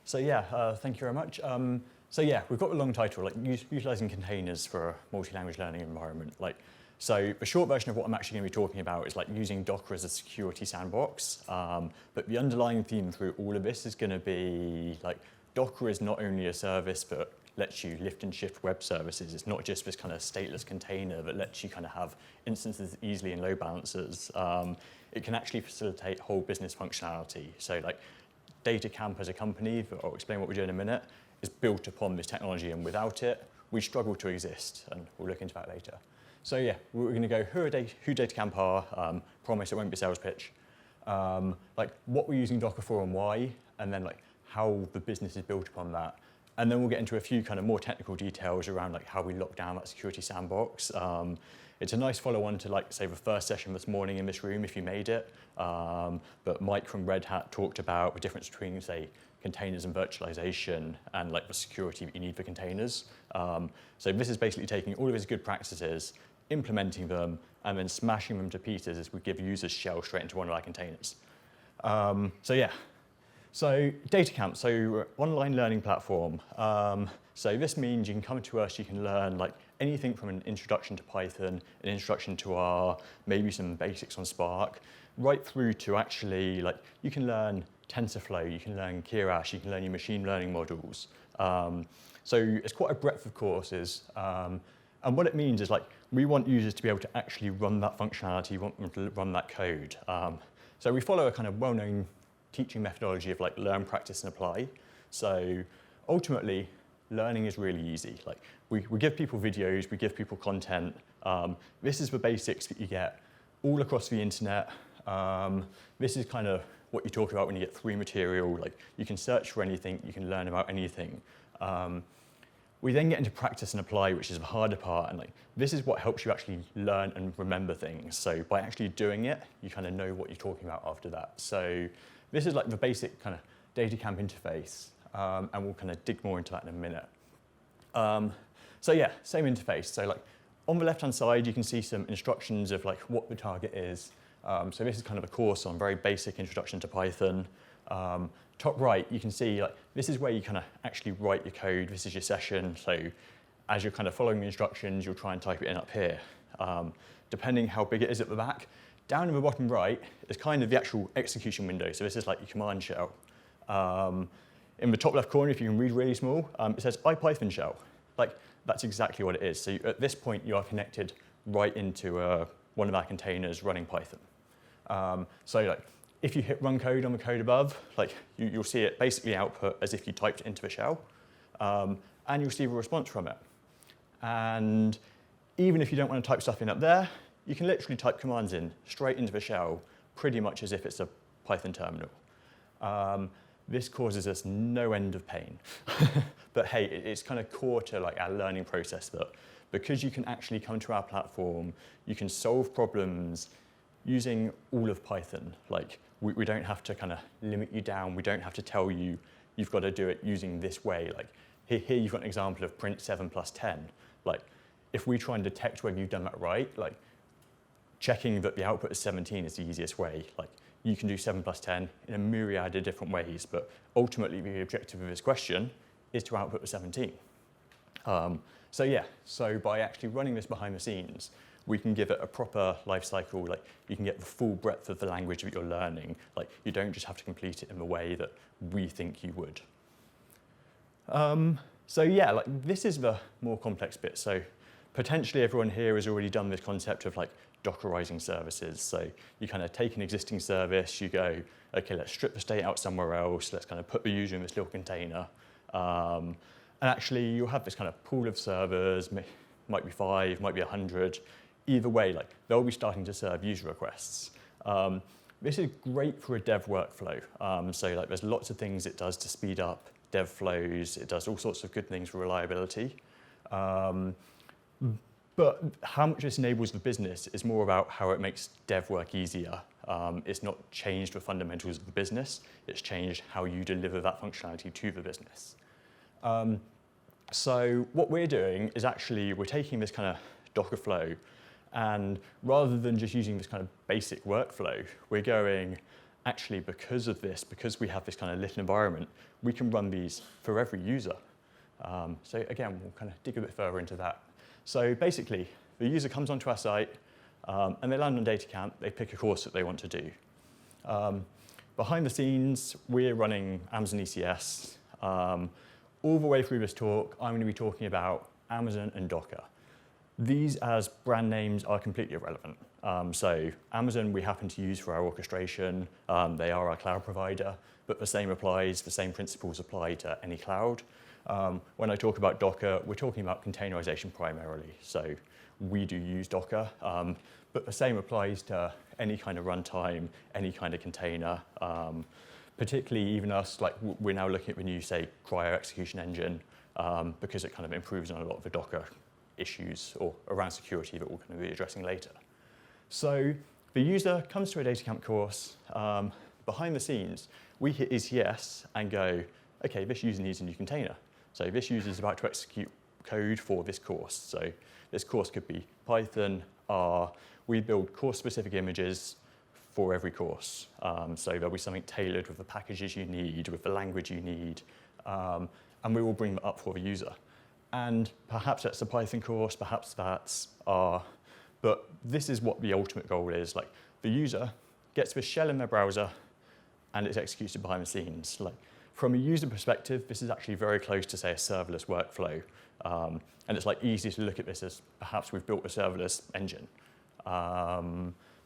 So yeah, thank you very much. So yeah, we've got a long title, like utilizing containers for a multi-language learning environment. So the short version of what I'm actually going to be talking about is like using Docker as a security sandbox. But the underlying theme through all of this is going to be like Docker is not only a service that lets you lift and shift web services. It's not just this kind of stateless container that lets you kind of have instances easily in load balancers. It can actually facilitate whole business functionality. So like DataCamp as a company, I'll explain what we do in a minute, is built upon this technology, and without it, we struggle to exist, and we'll look into that later. So yeah, we're going to go who DataCamp are, promise it won't be a sales pitch, like what we're using Docker for and why, and then like how the business is built upon that. And then we'll get into a few kind of more technical details around like how we lock down that security sandbox. It's a nice follow-on to like say the first session this morning in this room if you made it. But Mike from Red Hat talked about the difference between say containers and virtualization and like the security that you need for containers. So this is basically taking all of his good practices, implementing them, and then smashing them to pieces as we give users shell straight into one of our containers. So yeah. So DataCamp, so online learning platform. So this means you can come to us, you can learn like anything from an introduction to Python, an introduction to R, maybe some basics on Spark, right through to actually like you can learn TensorFlow, you can learn Keras, you can learn your machine learning models. So it's quite a breadth of courses. And what it means is like we want users to be able to actually run that functionality, we want them to run that code. So we follow a kind of well-known teaching methodology of like learn, practice, and apply. So ultimately, learning is really easy. Like we give people videos, we give people content. This is the basics that you get all across the internet. This is kind of what you talk about when you get free material. Like you can search for anything, you can learn about anything. We then get into practice and apply, which is the harder part, and like this is what helps you actually learn and remember things. So by actually doing it, you kind of know what you're talking about after that. So this is like the basic kind of DataCamp interface, and we'll kind of dig more into that in a minute. So yeah, same interface. So like on the left-hand side, you can see some instructions of like what the target is. So this is kind of a course on very basic introduction to Python. Top right, you can see like this is where you kind of actually write your code. This is your session. So as you're kind of following the instructions, you'll try and type it in up here. Depending how big it is at the back, down in the bottom right is kind of the actual execution window. So this is like your command shell. In the top left corner, if you can read really small, it says IPython shell. Like that's exactly what it is. So at this point, you are connected right into one of our containers running Python. So like if you hit run code on the code above, like you'll see it basically output as if you typed it into the shell, and you'll see the response from it. And even if you don't want to type stuff in up there, you can literally type commands in straight into the shell, pretty much as if it's a Python terminal. This causes us no end of pain. But hey, it's kind of core to like our learning process that because you can actually come to our platform, you can solve problems using all of Python. Like we don't have to kind of limit you down. We don't have to tell you you've got to do it using this way. Like here you've got an example of print 7 plus 10. Like if we try and detect whether you've done that right, like checking that the output is 17 is the easiest way. Like you can do 7 plus 10 in a myriad of different ways, but ultimately the objective of this question is to output the 17. So yeah, so by actually running this behind the scenes, we can give it a proper life cycle. Like you can get the full breadth of the language that you're learning. Like you don't just have to complete it in the way that we think you would. So yeah, like this is the more complex bit. So potentially everyone here has already done this concept of like Dockerizing services. So you kind of take an existing service, you go, okay, let's strip the state out somewhere else, let's kind of put the user in this little container. And actually you'll have this kind of pool of servers, might be 5, might be 100. Either way, like they'll be starting to serve user requests. This is great for a dev workflow. So like there's lots of things it does to speed up dev flows. It does all sorts of good things for reliability. But how much this enables the business is more about how it makes dev work easier. It's not changed the fundamentals of the business. It's changed how you deliver that functionality to the business. So what we're doing is actually we're taking this kind of Docker flow, and rather than just using this kind of basic workflow, we're going, actually, because of this, because we have this kind of little environment, we can run these for every user. So again, we'll kind of dig a bit further into that. So basically, the user comes onto our site, and they land on DataCamp. They pick a course that they want to do. Behind the scenes, we're running Amazon ECS. All the way through this talk, I'm going to be talking about Amazon and Docker. These as brand names are completely irrelevant. So Amazon we happen to use for our orchestration. They are our cloud provider, but the same applies, the same principles apply to any cloud. When I talk about Docker, we're talking about containerization primarily. So we do use Docker, but the same applies to any kind of runtime, any kind of container. Particularly even us, like we're now looking at the new, say, cryo execution engine, because it kind of improves on a lot of the Docker issues or around security that we're going to be addressing later. So the user comes to a DataCamp course. Behind the scenes, we hit ECS and go, okay, this user needs a new container. So this user is about to execute code for this course. So this course could be Python, R. We build course-specific images for every course. So there'll be something tailored with the packages you need, with the language you need, and we will bring that up for the user. And perhaps that's a Python course, perhaps that's R, but this is what the ultimate goal is. Like the user gets this shell in their browser and it's executed behind the scenes. Like from a user perspective, this is actually very close to, say, a serverless workflow. And it's like easy to look at this as perhaps we've built a serverless engine.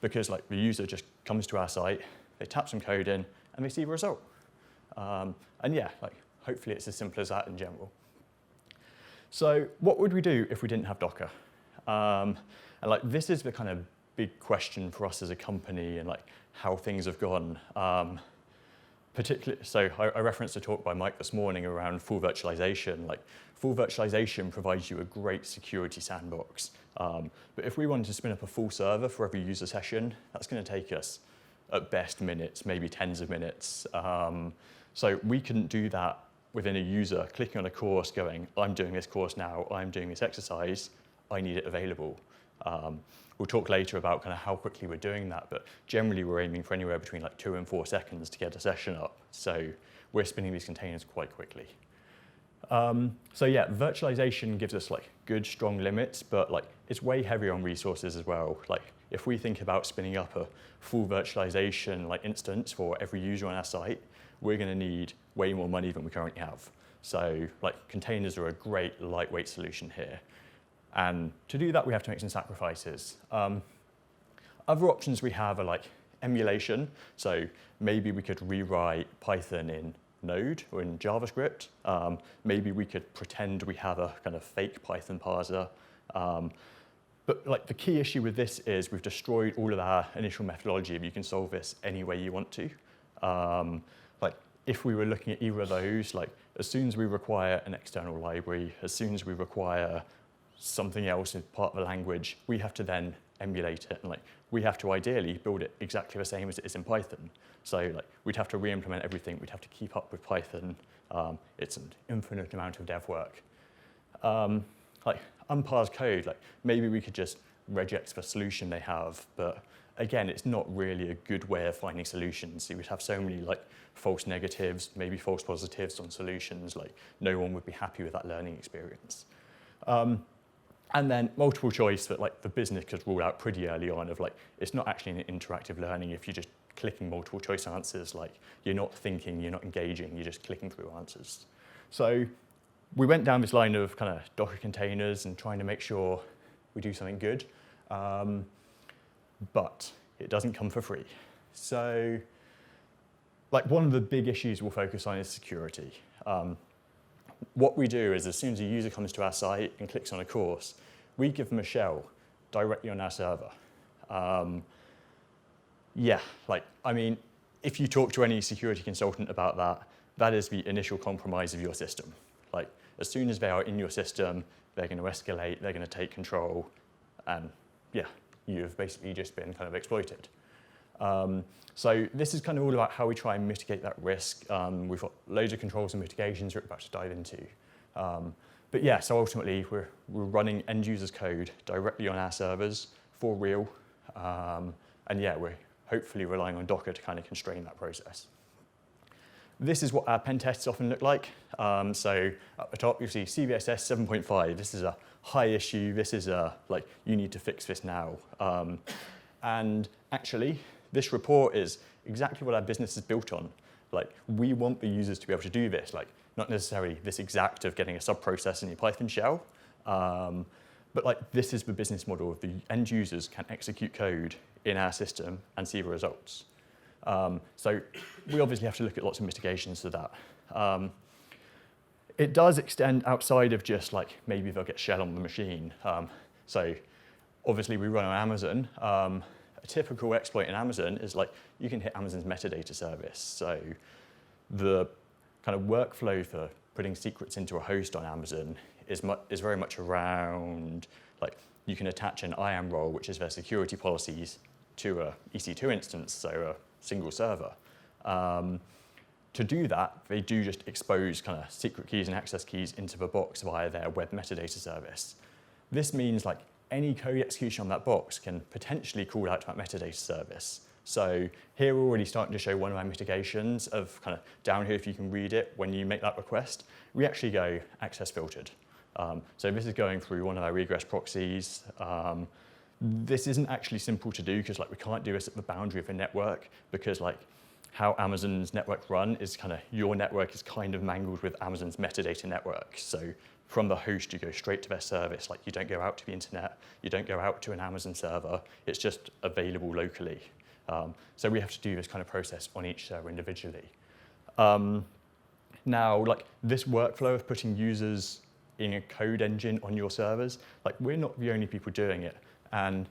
Because like the user just comes to our site, they tap some code in, and they see the result. And yeah, like hopefully it's as simple as that in general. So what would we do if we didn't have Docker? And like this is the kind of big question for us as a company and like how things have gone. Particularly, so I referenced a talk by Mike this morning around full virtualization. Like full virtualization provides you a great security sandbox. But if we wanted to spin up a full server for every user session, that's going to take us at best minutes, maybe tens of minutes. So we couldn't do that within a user clicking on a course going, I'm doing this course now, I'm doing this exercise, I need it available. We'll talk later about kind of how quickly we're doing that, but generally we're aiming for anywhere between like 2 and 4 seconds to get a session up. So we're spinning these containers quite quickly. So yeah, virtualization gives us like good, strong limits, but like it's way heavier on resources as well. Like if we think about spinning up a full virtualization like instance for every user on our site, we're going to need way more money than we currently have. So like containers are a great lightweight solution here. And to do that, we have to make some sacrifices. Other options we have are like emulation. So maybe we could rewrite Python in Node or in JavaScript. Maybe we could pretend we have a kind of fake Python parser. But like the key issue with this is we've destroyed all of our initial methodology if you can solve this any way you want to. Like if we were looking at either of those, like as soon as we require an external library, as soon as we require something else as part of the language, we have to then emulate it. And like we have to ideally build it exactly the same as it is in Python. So like we'd have to re-implement everything. We'd have to keep up with Python. It's an infinite amount of dev work. Like unparsed code, like maybe we could just regex the solution they have, but again, it's not really a good way of finding solutions. You would have so many like false negatives, maybe false positives on solutions. Like no one would be happy with that learning experience. And then multiple choice that like the business could rule out pretty early on of like, it's not actually an interactive learning if you're just clicking multiple choice answers, like you're not thinking, you're not engaging, you're just clicking through answers. So we went down this line of kind of Docker containers and trying to make sure we do something good, but it doesn't come for free. So like one of the big issues we'll focus on is security. What we do is as soon as a user comes to our site and clicks on a course, we give them a shell directly on our server. Yeah, like, I mean, if you talk to any security consultant about that, that is the initial compromise of your system. Like, as soon as they are in your system, they're going to escalate, they're going to take control, and yeah, you've basically just been kind of exploited. So this is kind of all about how we try and mitigate that risk. We've got loads of controls and mitigations we're about to dive into. But yeah, so ultimately we're running end users code directly on our servers for real. And yeah, we're hopefully relying on Docker to kind of constrain that process. This is what our pen tests often look like. So at the top, you see CVSS 7.5. This is a high issue. This is like, you need to fix this now. And actually, this report is exactly what our business is built on. Like, we want the users to be able to do this, like, not necessarily this exact of getting a sub-process in your Python shell, but like, this is the business model. The end users can execute code in our system and see the results. So we obviously have to look at lots of mitigations to that. It does extend outside of just like, maybe they'll get shell on the machine. So obviously we run on Amazon. A typical exploit in Amazon is like, you can hit Amazon's metadata service. So the kind of workflow for putting secrets into a host on Amazon is very much around, like, you can attach an IAM role, which is their security policies, to a EC2 instance, so a single server. To do that, they do just expose kind of secret keys and access keys into the box via their web metadata service. This means like any code execution on that box can potentially call out to that metadata service. So here we're already starting to show one of our mitigations of kind of down here, if you can read it, when you make that request, we actually go access filtered. So this is going through one of our regress proxies. This isn't actually simple to do because like we can't do this at the boundary of a network because like how Amazon's network run is kind of, your network is kind of mangled with Amazon's metadata network. So from the host, you go straight to their service. Like you don't go out to the internet, you don't go out to an Amazon server, it's just available locally. So we have to do this kind of process on each server individually. Now, like this workflow of putting users in a code engine on your servers, like we're not the only people doing it. And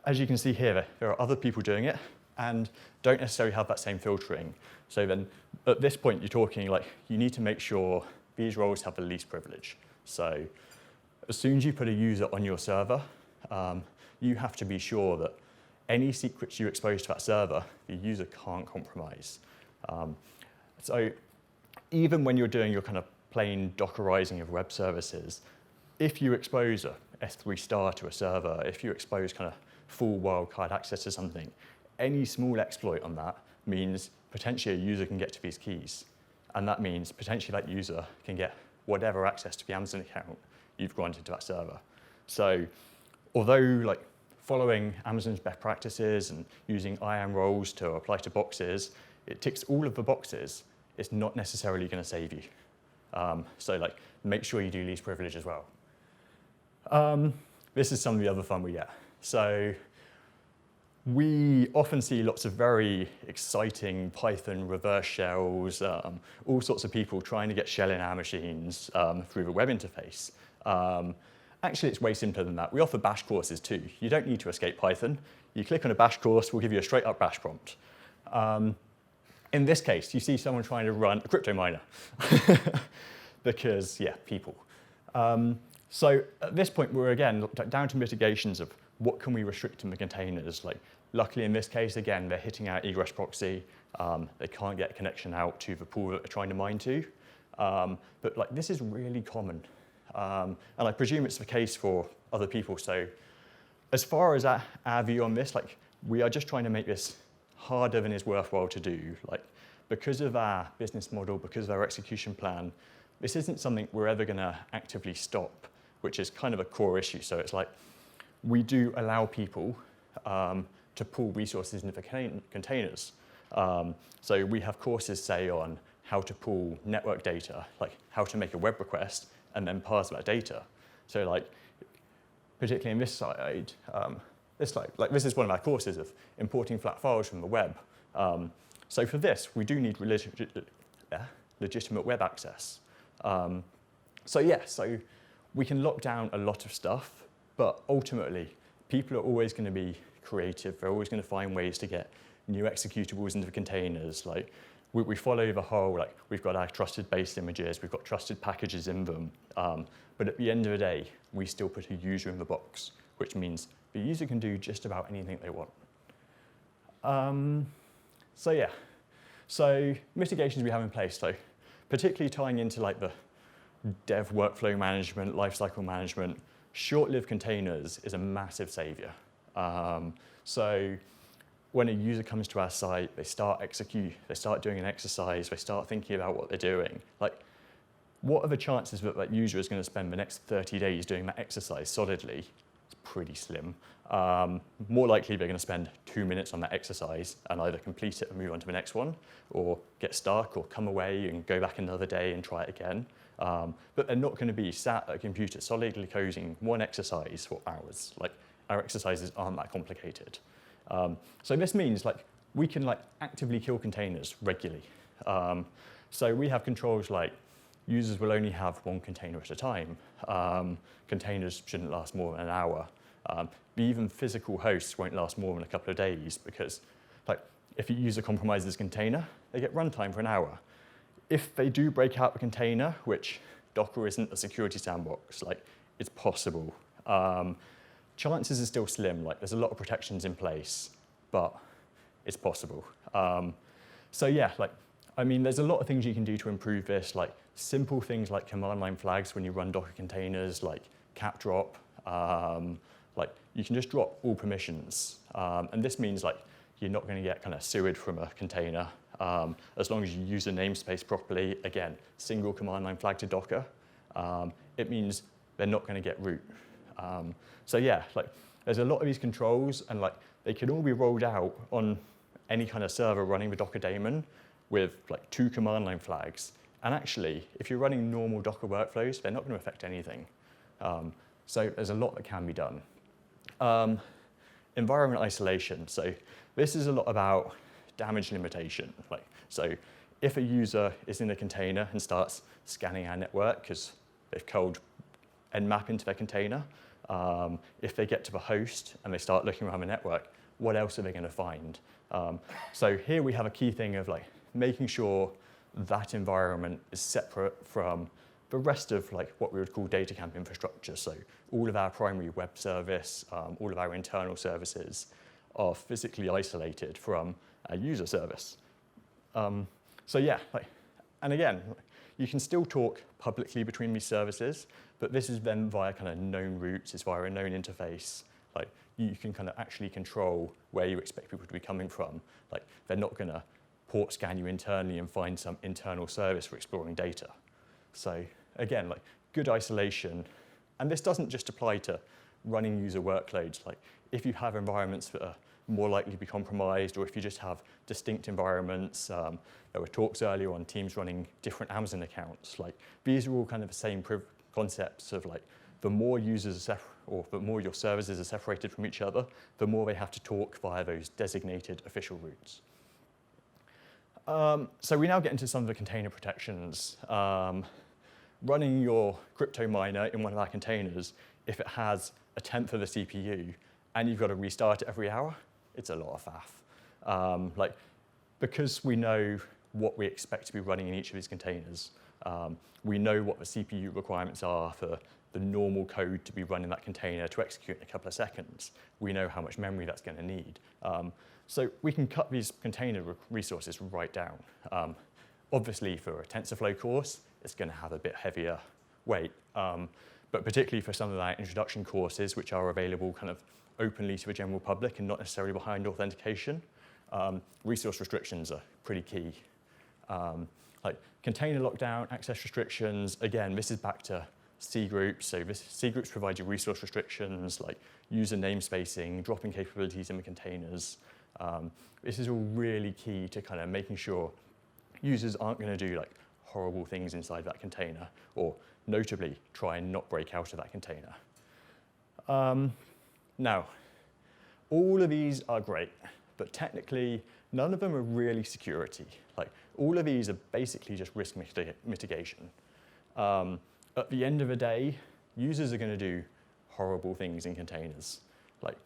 as you can see here, there are other people doing it and don't necessarily have that same filtering. So then at this point, you're talking like, you need to make sure these roles have the least privilege. So as soon as you put a user on your server, you have to be sure that any secrets you expose to that server, the user can't compromise. So even when you're doing your kind of plain Dockerizing of web services, if you expose a S3 star to a server, if you expose kind of full wildcard access to something, any small exploit on that means potentially a user can get to these keys. And that means potentially that user can get whatever access to the Amazon account you've granted to that server. So although like following Amazon's best practices and using IAM roles to apply to boxes, it ticks all of the boxes, it's not necessarily going to save you. So like, make sure you do least privilege as well. This is some of the other fun we get. So we often see lots of very exciting Python reverse shells, all sorts of people trying to get shell in our machines through the web interface. Actually, it's way simpler than that. We offer bash courses too. You don't need to escape Python. You click on a bash course, we'll give you a straight up bash prompt. In this case, you see someone trying to run a crypto miner because, yeah, people. So at this point, we're again down to mitigations of what can we restrict in the containers. Like, luckily in this case, again, they're hitting our egress proxy. They can't get a connection out to the pool that they're trying to mine to. But like, this is really common. And I presume it's the case for other people. So as far as our view on this, like, we are just trying to make this harder than is worthwhile to do. Like, because of our business model, because of our execution plan, this isn't something we're ever going to actively stop, which is kind of a core issue. So it's like, we do allow people to pull resources into the containers. So we have courses, say, on how to pull network data, like how to make a web request and then parse that data. So like, particularly in this side, this is one of our courses of importing flat files from the web. So for this, we do need legitimate web access. So yeah, so we can lock down a lot of stuff, but ultimately, people are always going to be creative. They're always going to find ways to get new executables into the containers. Like, we follow the whole, like, we've got our trusted base images, we've got trusted packages in them. But at the end of the day, we still put a user in the box, which means the user can do just about anything they want. So yeah, so mitigations we have in place, so particularly tying into like the dev workflow management, lifecycle management, short-lived containers is a massive savior. So when a user comes to our site, they start doing an exercise, they start thinking about what they're doing. Like, what are the chances that that user is going to spend the next 30 days doing that exercise solidly? It's pretty slim. More likely they're going to spend 2 minutes on that exercise and either complete it and move on to the next one, or get stuck, or come away and go back another day and try it again. But they're not going to be sat at a computer solidly coding one exercise for hours. Like, our exercises aren't that complicated. So this means like we can like actively kill containers regularly. So we have controls like users will only have one container at a time. Containers shouldn't last more than an hour. Even physical hosts won't last more than a couple of days, because like if a user compromises a container, they get runtime for an hour. If they do break out the container, which Docker isn't a security sandbox, like it's possible. Chances are still slim. Like there's a lot of protections in place, but it's possible. So yeah, like I mean, there's a lot of things you can do to improve this, like simple things like command line flags when you run Docker containers, like cap drop. Like you can just drop all permissions, and this means like you're not going to get kind of sewed from a container as long as you use the namespace properly. Again, single command line flag to Docker. It means they're not going to get root. So yeah, like there's a lot of these controls, and like they can all be rolled out on any kind of server running the Docker daemon with like 2 command line flags. And actually, if you're running normal Docker workflows, they're not going to affect anything. So there's a lot that can be done. Environment isolation. So this is a lot about damage limitation. Like, so if a user is in a container and starts scanning our network because they've curled nmap into their container, if they get to the host and they start looking around the network, what else are they going to find? So here we have a key thing of like making sure that environment is separate from the rest of like what we would call DataCamp infrastructure. So all of our primary web service, all of our internal services are physically isolated from our user service. So yeah, like, and again, you can still talk publicly between these services, but this is then via kind of known routes, it's via a known interface. Like you can kind of actually control where you expect people to be coming from. Like they're not going to port scan you internally and find some internal service for exploring data. So again, like good isolation. And this doesn't just apply to running user workloads. Like if you have environments that are more likely to be compromised, or if you just have distinct environments, there were talks earlier on teams running different Amazon accounts. Like these are all kind of the same concepts of like the more users are or the more your services are separated from each other, the more they have to talk via those designated official routes. So we now get into some of the container protections. Running your crypto miner in one of our containers, if it has 1/10 of the CPU and you've got to restart it every hour, it's a lot of faff. Like, because we know what we expect to be running in each of these containers, we know what the CPU requirements are for the normal code to be run in that container to execute in a couple of seconds. We know how much memory that's going to need. So we can cut these container resources right down. Obviously, for a TensorFlow course, it's going to have a bit heavier weight. But particularly for some of our introduction courses, which are available kind of openly to the general public and not necessarily behind authentication, resource restrictions are pretty key. Like container lockdown, access restrictions, again, this is back to C groups. So C groups provide you resource restrictions like user namespacing, dropping capabilities in the containers. This is all really key to kind of making sure users aren't going to do like horrible things inside that container, or notably try and not break out of that container. Now, all of these are great, but technically none of them are really security. Like all of these are basically just risk mitigation. At the end of the day, users are going to do horrible things in containers. Like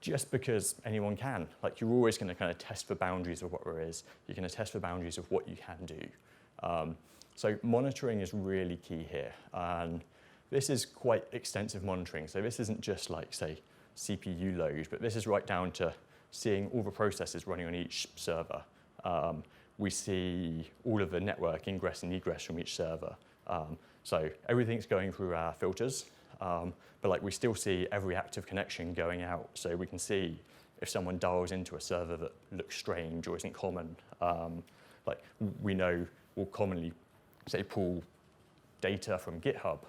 just because anyone can. Like you're always going to kind of test the boundaries of what there is. You're going to test the boundaries of what you can do. So monitoring is really key here. And this is quite extensive monitoring. So this isn't just like, say, CPU load, but this is right down to seeing all the processes running on each server. We see all of the network ingress and egress from each server. So everything's going through our filters, but like we still see every active connection going out. So we can see if someone dials into a server that looks strange or isn't common. Like we know we'll commonly, say, pull data from GitHub.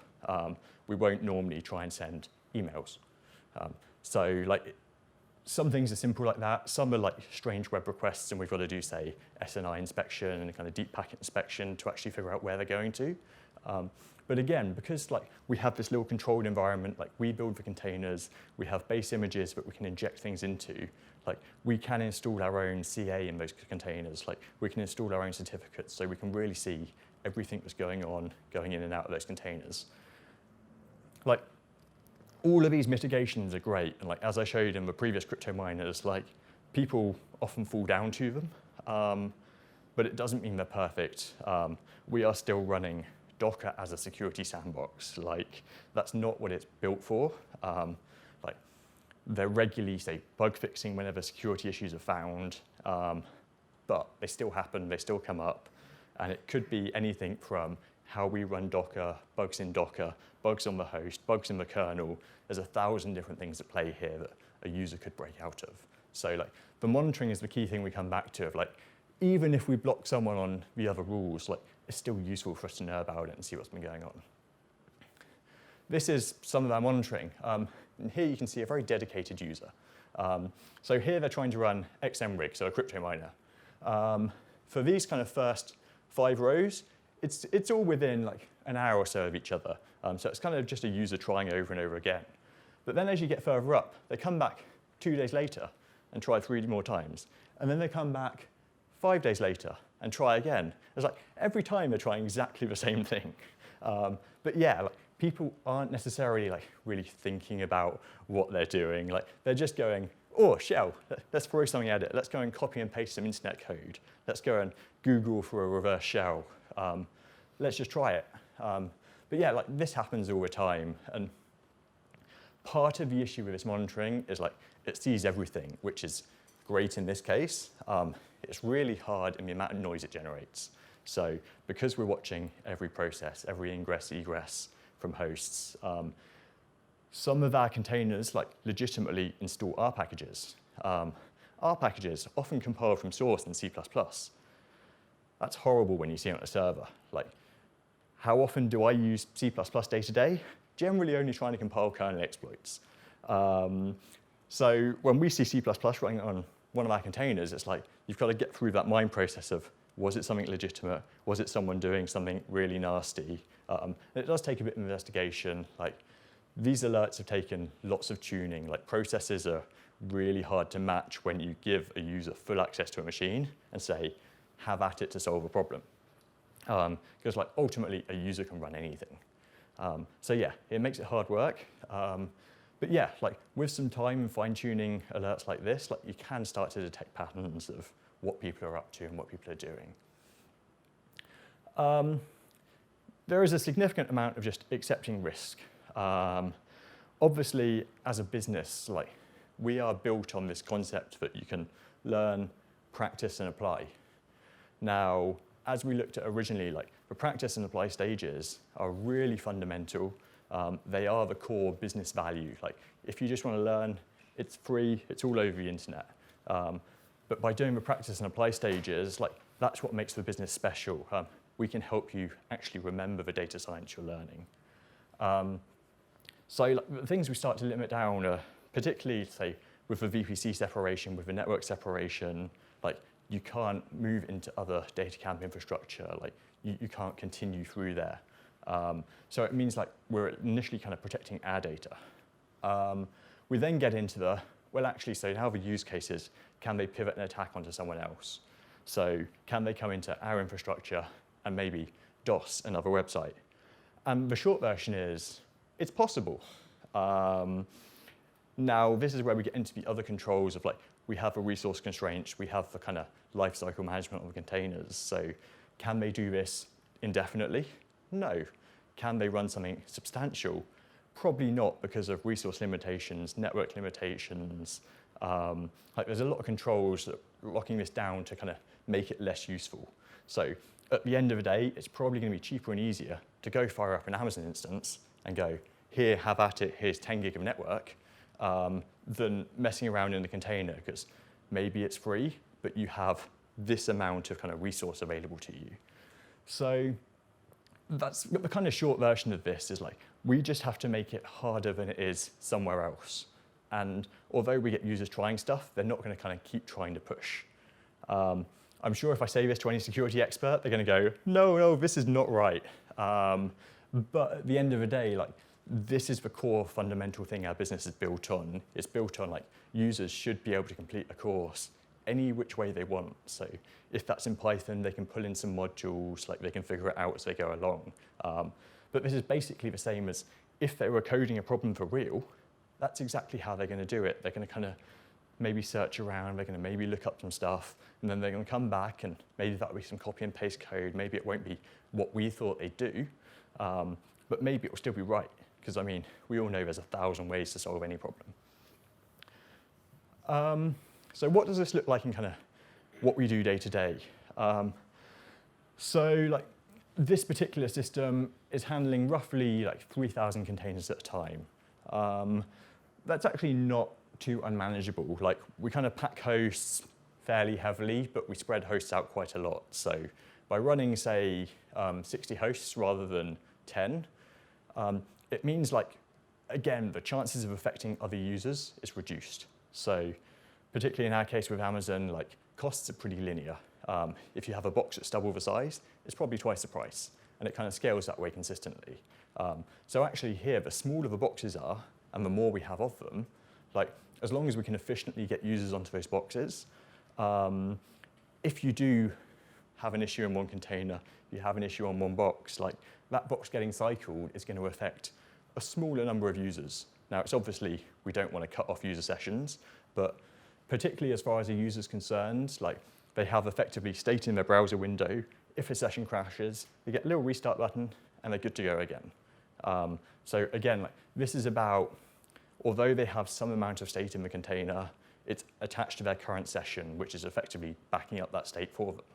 We won't normally try and send emails. So like some things are simple like that. Some are like strange web requests, and we've got to do, say, SNI inspection and a kind of deep packet inspection to actually figure out where they're going to. But again, because like we have this little controlled environment, like we build for containers, we have base images that we can inject things into. Like we can install our own CA in those containers. Like we can install our own certificates, so we can really see everything that's going on, going in and out of those containers. Like all of these mitigations are great, and like as I showed in the previous crypto miners, like people often fall down to them, but it doesn't mean they're perfect. We are still running Docker as a security sandbox. Like that's not what it's built for. Like they're regularly, say, bug fixing whenever security issues are found, but they still happen, they still come up, and it could be anything from how we run Docker, bugs in Docker, bugs on the host, bugs in the kernel. There's 1,000 different things at play here that a user could break out of. So like the monitoring is the key thing we come back to, of like, even if we block someone on the other rules, like it's still useful for us to know about it and see what's been going on. This is some of our monitoring. And here you can see a very dedicated user. So here they're trying to run XMRig, so a crypto miner. For these kind of first 5 rows, it's all within like an hour or so of each other. So it's kind of just a user trying over and over again. But then as you get further up, they come back 2 days later and try 3 more times. And then they come back 5 days later and try again. It's like every time they're trying exactly the same thing. But yeah, like, people aren't necessarily like really thinking about what they're doing. Like they're just going, oh, shell, let's throw something at it. Let's go and copy and paste some internet code. Let's go and Google for a reverse shell. Let's just try it. But yeah, like this happens all the time. And part of the issue with this monitoring is like it sees everything, which is great in this case. It's really hard in the amount of noise it generates. So because we're watching every process, every ingress, egress from hosts, some of our containers like legitimately install R packages. R packages often compile from source in C++. That's horrible when you see it on a server. Like, how often do I use C++ day to day? Generally only trying to compile kernel exploits. So when we see C++ running on one of our containers, it's like you've got to get through that mind process of, was it something legitimate? Was it someone doing something really nasty? And it does take a bit of investigation. Like, these alerts have taken lots of tuning. Like, processes are really hard to match when you give a user full access to a machine and say, have at it to solve a problem. Because like ultimately a user can run anything. So yeah, it makes it hard work. But yeah, like with some time and fine-tuning alerts like this, like you can start to detect patterns of what people are up to and what people are doing. There is a significant amount of just accepting risk. Obviously, as a business, like we are built on this concept that you can learn, practice, and apply. Now, as we looked at originally, like the practice and apply stages are really fundamental. They are the core business value. Like if you just want to learn, it's free, it's all over the internet. But by doing the practice and apply stages, like that's what makes the business special. We can help you actually remember the data science you're learning. So like, the things we start to limit down are particularly, say, with the VPC separation, with the network separation, like you can't move into other DataCamp infrastructure. Like you can't continue through there. So it means like we're initially kind of protecting our data. We then get into the, well, actually, so now the use cases, can they pivot an attack onto someone else? So can they come into our infrastructure and maybe DOS another website? And the short version is, it's possible. Now, this is where we get into the other controls of like, we have the resource constraints, we have the kind of lifecycle management of the containers. So can they do this indefinitely? No. Can they run something substantial? Probably not, because of resource limitations, network limitations. Like there's a lot of controls that are locking this down to kind of make it less useful. So at the end of the day, it's probably going to be cheaper and easier to go fire up an Amazon instance and go, here, have at it, here's 10 gig of network, than messing around in the container, because maybe it's free, but you have this amount of kind of resource available to you. So that's the kind of short version of this is like, we just have to make it harder than it is somewhere else. And although we get users trying stuff, they're not going to kind of keep trying to push. I'm sure if I say this to any security expert, they're going to go, no, this is not right. But at the end of the day, like, this is the core fundamental thing our business is built on. It's built on like users should be able to complete a course any which way they want. So if that's in Python, they can pull in some modules, like they can figure it out as they go along. But this is basically the same as if they were coding a problem for real, that's exactly how they're going to do it. They're going to kind of maybe search around, they're going to maybe look up some stuff, and then they're going to come back and maybe that'll be some copy and paste code. Maybe it won't be what we thought they'd do, but maybe it will still be right. Because I mean, we all know there's 1,000 ways to solve any problem. So what does this look like in kind of what we do day to day? So like this particular system is handling roughly like 3,000 containers at a time. That's actually not too unmanageable. Like we kind of pack hosts fairly heavily, but we spread hosts out quite a lot. So by running, say, 60 hosts rather than 10, it means like, again, the chances of affecting other users is reduced. So particularly in our case with Amazon, like costs are pretty linear. If you have a box that's double the size, it's probably twice the price, and it kind of scales that way consistently. So actually here, the smaller the boxes are, and the more we have of them, like as long as we can efficiently get users onto those boxes, if you do have an issue in one container, you have an issue on one box, like that box getting cycled is going to affect a smaller number of users. Now, it's obviously, we don't want to cut off user sessions, but particularly as far as a user's concerned, like they have effectively state in their browser window. If a session crashes, they get a little restart button and they're good to go again. So again, like, this is about, although they have some amount of state in the container, it's attached to their current session, which is effectively backing up that state for them.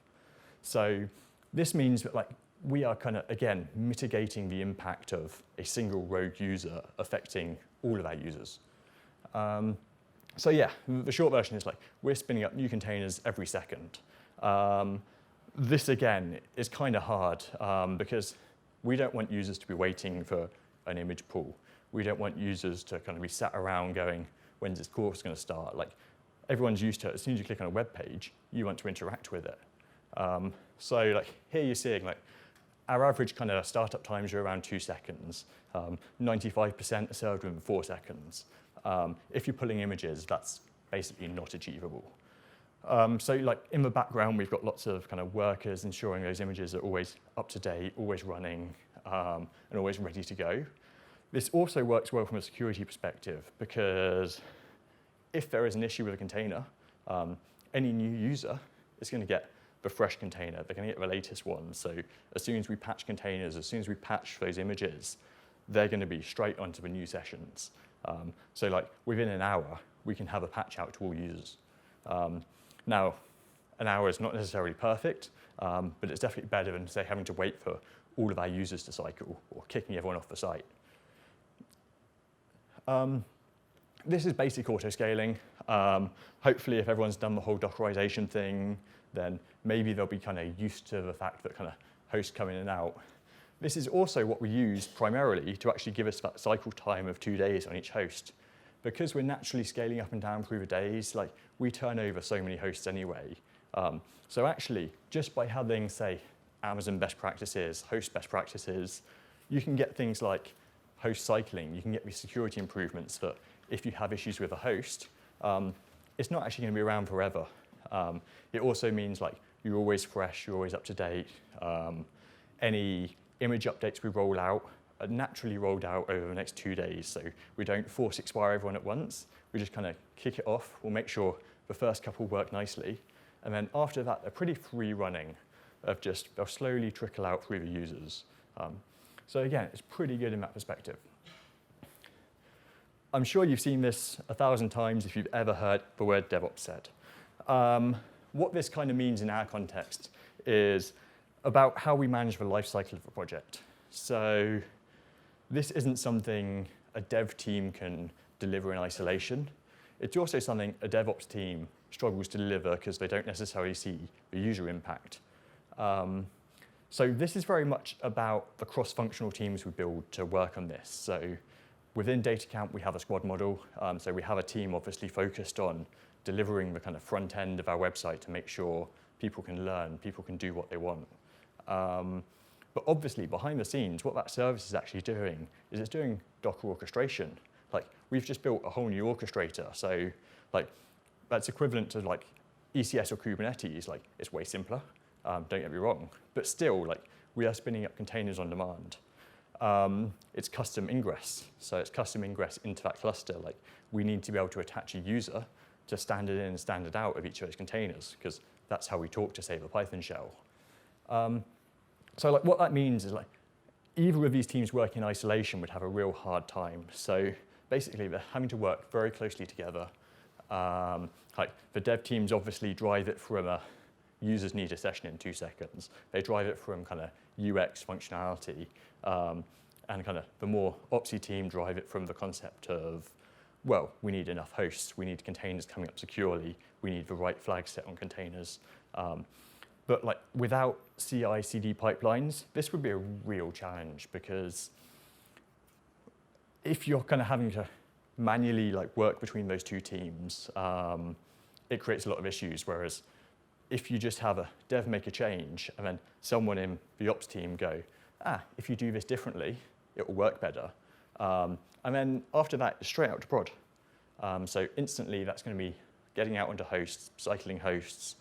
So this means that like, we are kind of, again, mitigating the impact of a single rogue user affecting all of our users. So yeah, the short version is like, we're spinning up new containers every second. This, again, is kind of hard because we don't want users to be waiting for an image pull. We don't want users to kind of be sat around going, when's this course going to start? Like, everyone's used to it. As soon as you click on a web page, you want to interact with it. So like, here you're seeing like, our average kind of startup times are around 2 seconds. 95% are served within 4 seconds. If you're pulling images, that's basically not achievable. So like in the background, we've got lots of kind of workers ensuring those images are always up to date, always running, and always ready to go. This also works well from a security perspective, because if there is an issue with a container, any new user is going to get the fresh container. They're going to get the latest one. So as soon as we patch containers, as soon as we patch those images, they're going to be straight onto the new sessions. So like within an hour, we can have a patch out to all users. Now, an hour is not necessarily perfect, but it's definitely better than, say, having to wait for all of our users to cycle or kicking everyone off the site. This is basic autoscaling. Hopefully, if everyone's done the whole Dockerization thing, then maybe they'll be kind of used to the fact that kind of hosts come in and out. This is also what we use primarily to actually give us that cycle time of 2 days on each host. Because we're naturally scaling up and down through the days, like we turn over so many hosts anyway. So actually, just by having, say, Amazon best practices, host best practices, you can get things like host cycling. You can get these security improvements that if you have issues with a host, it's not actually going to be around forever. It also means like you're always fresh, you're always up to date. Any image updates we roll out are naturally rolled out over the next 2 days. So we don't force expire everyone at once. We just kind of kick it off. We'll make sure the first couple work nicely. And then after that, they're pretty free running of just, they'll slowly trickle out through the users. So again, it's pretty good in that perspective. I'm sure you've seen this 1,000 times if you've ever heard the word DevOps said. What this kind of means in our context is about how we manage the life cycle of a project. So this isn't something a dev team can deliver in isolation. It's also something a DevOps team struggles to deliver because they don't necessarily see the user impact. So this is very much about the cross-functional teams we build to work on this. So within DataCamp, we have a squad model. So we have a team obviously focused on delivering the kind of front end of our website to make sure people can learn, people can do what they want. But obviously, behind the scenes, what that service is actually doing is it's doing Docker orchestration. Like, we've just built a whole new orchestrator. So, like, that's equivalent to like ECS or Kubernetes. Like, it's way simpler. Don't get me wrong. But still, like, we are spinning up containers on demand. It's custom ingress. So it's custom ingress into that cluster. Like, we need to be able to attach a user to standard in and standard out of each of those containers, because that's how we talk to, say, the Python shell. So like, what that means is like, either of these teams working in isolation would have a real hard time. So basically, they're having to work very closely together. Like, the dev teams obviously drive it from a users need a session in 2 seconds. They drive it from kind of UX functionality. And kind of the more Opsy team drive it from the concept of, well, we need enough hosts. We need containers coming up securely. We need the right flag set on containers. But like, without CI/CD pipelines, this would be a real challenge, because if you're kind of having to manually like work between those two teams, it creates a lot of issues. Whereas if you just have a dev make a change and then someone in the ops team go, if you do this differently, it will work better. And then after that, it's straight out to prod. So instantly, that's going to be getting out onto hosts, cycling hosts.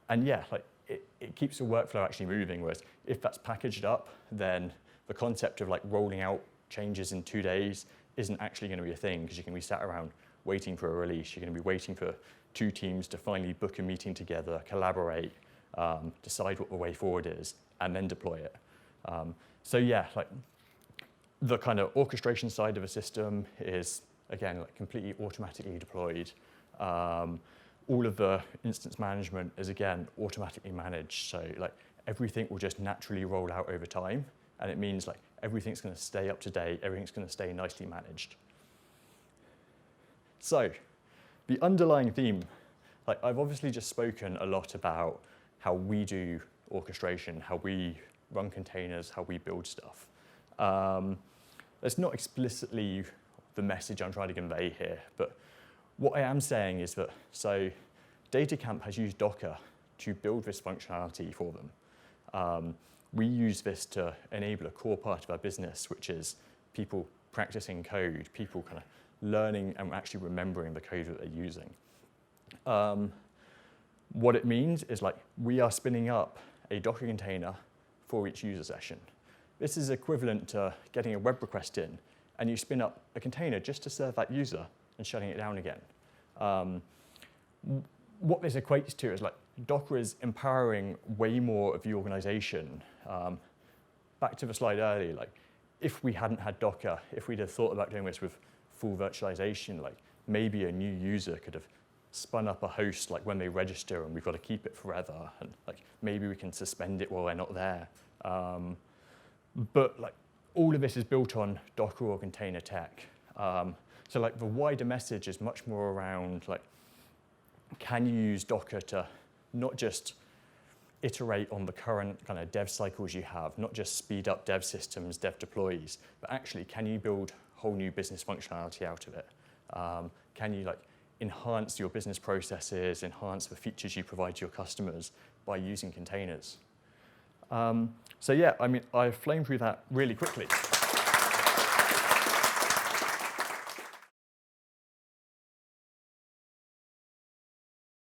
And yeah, like, it keeps the workflow actually moving. Whereas if that's packaged up, then the concept of like rolling out changes in 2 days isn't actually going to be a thing, because you're going to be sat around waiting for a release. You're going to be waiting for 2 teams to finally book a meeting together, collaborate, decide what the way forward is, and then deploy it. So yeah, like, the kind of orchestration side of a system is, again, like, completely automatically deployed. All of the instance management is, again, automatically managed. So like, everything will just naturally roll out over time. And it means like, everything's going to stay up to date. Everything's going to stay nicely managed. So the underlying theme, like, I've obviously just spoken a lot about how we do orchestration, how we run containers, how we build stuff. That's not explicitly the message I'm trying to convey here, but what I am saying is that, so DataCamp has used Docker to build this functionality for them. We use this to enable a core part of our business, which is people practicing code, people kind of learning and actually remembering the code that they're using. What it means is, like, we are spinning up a Docker container for each user session. This is equivalent to getting a web request in, and you spin up a container just to serve that user and shutting it down again. What this equates to is, like, Docker is empowering way more of the organization. Back to the slide earlier, like, if we hadn't had Docker, if we'd have thought about doing this with full virtualization, like, maybe a new user could have spun up a host like when they register, and we've got to keep it forever, and like, maybe we can suspend it while they're not there. But like, all of this is built on Docker or container tech. So like, the wider message is much more around, like, can you use Docker to not just iterate on the current kind of dev cycles you have, not just speed up dev systems, dev deploys, but actually, can you build whole new business functionality out of it? Can you like enhance your business processes, enhance the features you provide to your customers by using containers? So yeah, I mean, I've flown through that really quickly.